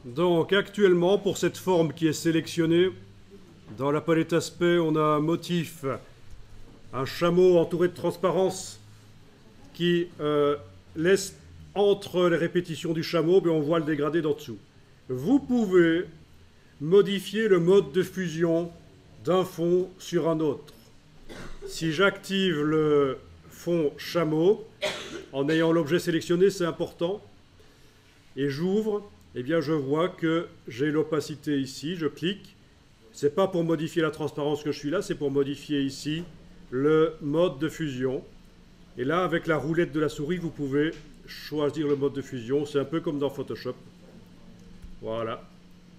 Donc actuellement, pour cette forme qui est sélectionnée, dans la palette aspect, on a un motif, un chameau entouré de transparence qui laisse entre les répétitions du chameau, on voit le dégradé d'en dessous. Vous pouvez modifier le mode de fusion d'un fond sur un autre. Si j'active le fond chameau, en ayant l'objet sélectionné, c'est important, et j'ouvre, eh bien je vois que j'ai l'opacité ici, je clique. Ce n'est pas pour modifier la transparence que je suis là, c'est pour modifier ici le mode de fusion. Et là, avec la roulette de la souris, vous pouvez choisir le mode de fusion. C'est un peu comme dans Photoshop. Voilà.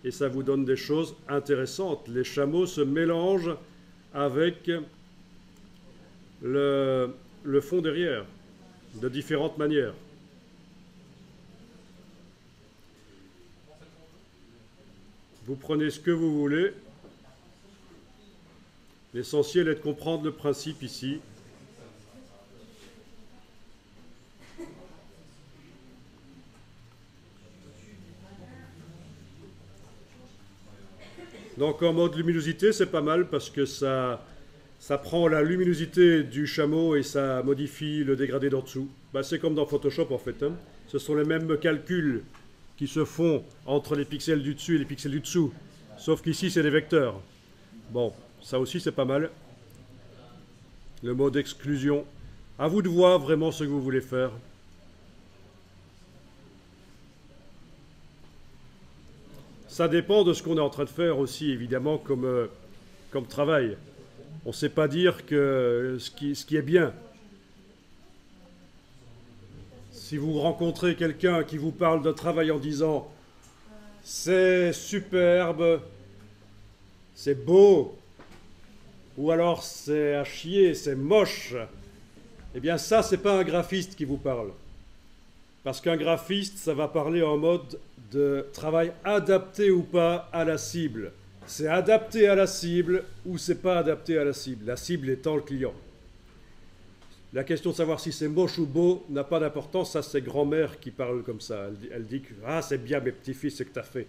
Et ça vous donne des choses intéressantes. Les chameaux se mélangent avec le fond derrière, de différentes manières. Vous prenez ce que vous voulez. L'essentiel est de comprendre le principe ici. Donc en mode luminosité, c'est pas mal parce que ça prend la luminosité du chameau et ça modifie le dégradé d'en dessous. C'est comme dans Photoshop en fait. Ce sont les mêmes calculs qui se font entre les pixels du dessus et les pixels du dessous. Sauf qu'ici, c'est des vecteurs. Bon, ça aussi, c'est pas mal. Le mode exclusion. À vous de voir vraiment ce que vous voulez faire. Ça dépend de ce qu'on est en train de faire aussi, évidemment, comme travail. On ne sait pas dire que ce qui est bien. Si vous rencontrez quelqu'un qui vous parle d'un travail en disant « c'est superbe, c'est beau », ou alors « c'est à chier, c'est moche », eh bien ça, ce n'est pas un graphiste qui vous parle. Parce qu'un graphiste, ça va parler en mode de travail adapté ou pas à la cible. C'est adapté à la cible ou c'est pas adapté à la cible. La cible étant le client. La question de savoir si c'est moche ou beau n'a pas d'importance. Ça, c'est grand-mère qui parle comme ça. Elle dit que « Ah, c'est bien mes petits-fils ce que tu as fait ».